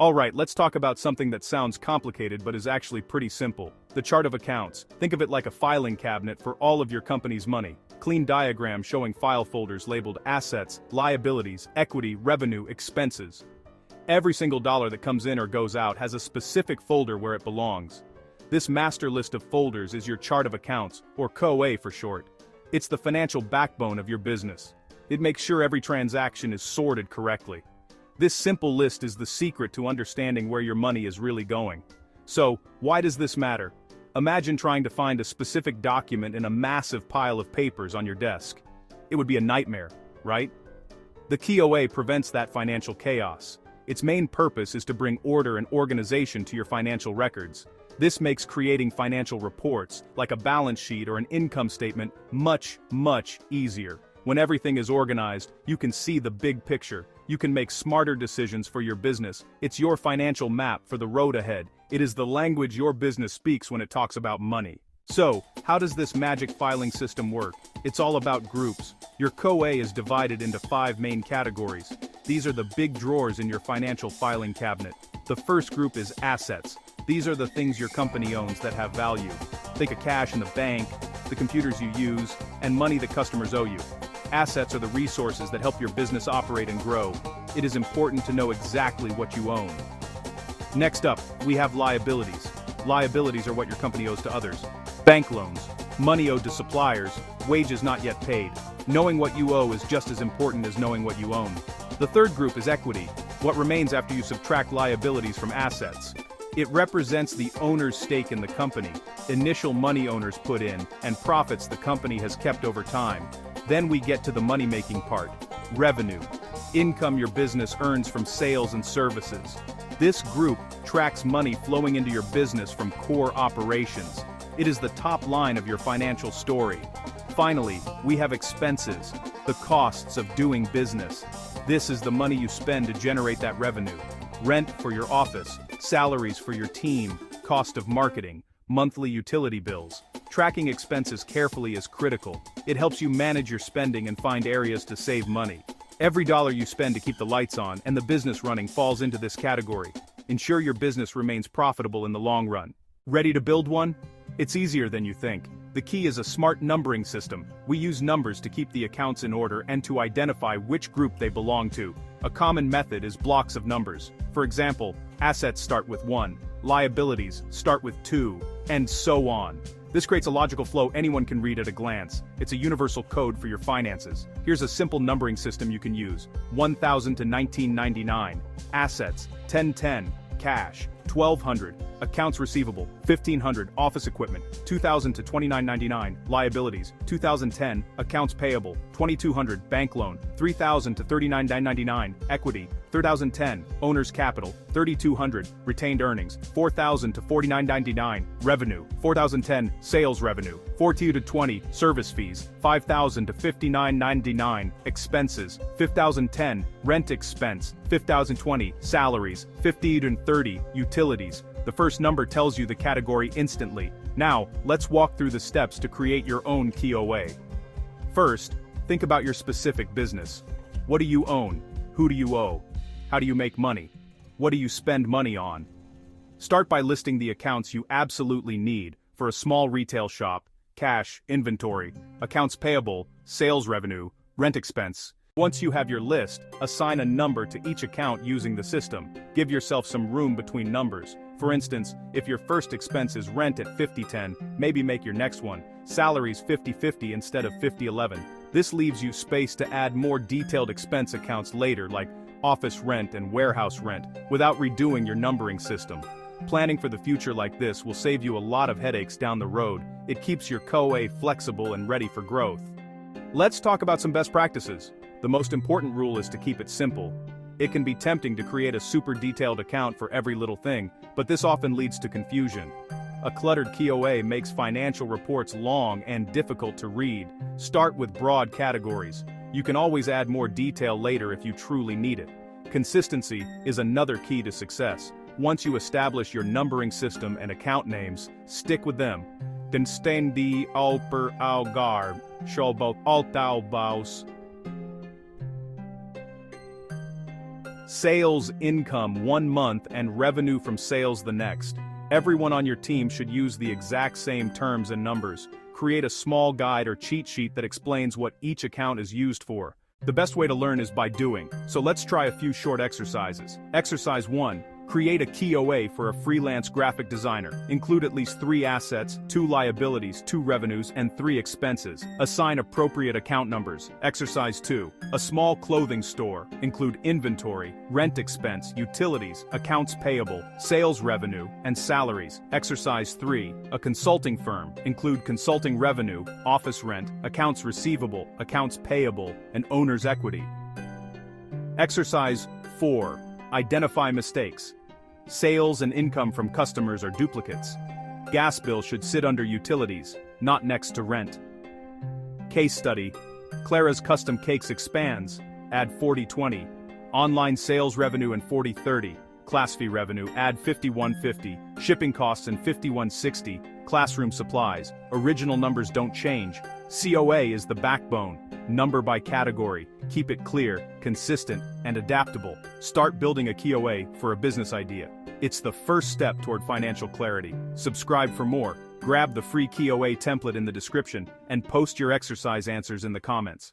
Alright, let's talk about something that sounds complicated but is actually pretty simple. The chart of accounts. Think of it like a filing cabinet for all of your company's money. Clean diagram showing file folders labeled assets, liabilities, equity, revenue, expenses. Every single dollar that comes in or goes out has a specific folder where it belongs. This master list of folders is your chart of accounts, or COA for short. It's the financial backbone of your business. It makes sure every transaction is sorted correctly. This simple list is the secret to understanding where your money is really going. So, why does this matter? Imagine trying to find a specific document in a massive pile of papers on your desk. It would be a nightmare, right? The COA prevents that financial chaos. Its main purpose is to bring order and organization to your financial records. This makes creating financial reports, like a balance sheet or an income statement, much easier. When everything is organized, you can see the big picture. You can make smarter decisions for your business. It's your financial map for the road ahead. It is the language your business speaks when it talks about money. So, how does this magic filing system work? It's all about groups. Your COA is divided into 5 main categories. These are the big drawers in your financial filing cabinet. The first group is assets. These are the things your company owns that have value. Think of cash in the bank, the computers you use, and money that customers owe you. Assets are the resources that help your business operate and grow. It is important to know exactly what you own. Next up, we have liabilities. Liabilities are what your company owes to others. Bank loans, money owed to suppliers, wages not yet paid. Knowing what you owe is just as important as knowing what you own. The third group is equity, what remains after you subtract liabilities from assets. It represents the owner's stake in the company, initial money owners put in, and profits the company has kept over time. Then we get to the money-making part. Revenue. Income your business earns from sales and services. This group tracks money flowing into your business from core operations. It is the top line of your financial story. Finally, we have expenses, the costs of doing business. This is the money you spend to generate that revenue. Rent for your office, salaries for your team, cost of marketing, monthly utility bills. Tracking expenses carefully is critical. It helps you manage your spending and find areas to save money. Every dollar you spend to keep the lights on and the business running falls into this category. Ensure your business remains profitable in the long run. Ready to build one? It's easier than you think. The key is a smart numbering system. We use numbers to keep the accounts in order and to identify which group they belong to. A common method is blocks of numbers. For example, assets start with 1, liabilities start with 2, and so on. This creates a logical flow anyone can read at a glance. It's a universal code for your finances. Here's a simple numbering system you can use. 1000 to 1999. Assets, 1010. Cash, 1200. Accounts receivable, 1500. Office equipment, 2000 to 2999. Liabilities, 2010. Accounts payable, 2200. Bank loan, 3000 to 39999. Equity, 3010. Owner's capital, 3200. Retained earnings, 4000 to 4999. Revenue, 4010. Sales revenue, 40 to 20. Service fees, 5000 to 5999. Expenses, 5010. Rent expense, 5020. Salaries, 50 to 30. Utilities. The first number tells you the category instantly. Now, let's walk through the steps to create your own COA. First, think about your specific business. What do you own? Who do you owe? How do you make money? What do you spend money on? Start by listing the accounts you absolutely need. For a small retail shop, cash, inventory, accounts payable, sales revenue, rent expense. Once you have your list, assign a number to each account using the system. Give yourself some room between numbers. For instance, if your first expense is rent at 5010, maybe make your next one salaries 5050 instead of 5011. This leaves you space to add more detailed expense accounts later, like office rent and warehouse rent, without redoing your numbering system. Planning for the future like this will save you a lot of headaches down the road. It keeps your COA flexible and ready for growth. Let's talk about some best practices. The most important rule is to keep it simple. It can be tempting to create a super detailed account for every little thing, but this often leads to confusion. A cluttered COA makes financial reports long and difficult to read. Start with broad categories. You can always add more detail later if you truly need it. Consistency is another key to success. Once you establish your numbering system and account names, stick with them. Den steen die alper algar, shobot altaubaus. Sales income 1 month and revenue from sales the next. Everyone on your team should use the exact same terms and numbers. Create a small guide or cheat sheet that explains what each account is used for. The best way to learn is by doing, so let's try a few short exercises. Exercise 1. Create a COA for a freelance graphic designer. Include at least 3 assets, 2 liabilities, 2 revenues, and 3 expenses. Assign appropriate account numbers. Exercise 2. A small clothing store. Include inventory, rent expense, utilities, accounts payable, sales revenue, and salaries. Exercise 3. A consulting firm. Include consulting revenue, office rent, accounts receivable, accounts payable, and owner's equity. Exercise 4. Identify mistakes. Sales and income from customers are duplicates. Gas bill should sit under utilities, not next to rent. Case study. Clara's Custom Cakes expands, add 40/20. Online sales revenue and 40/30. Class fee revenue, add 51/50. Shipping costs and 51/60. Classroom supplies, original numbers don't change. COA is the backbone, number by category. Keep it clear, consistent, and adaptable. Start building a COA for a business idea. It's the first step toward financial clarity. Subscribe for more, grab the free COA template in the description, and post your exercise answers in the comments.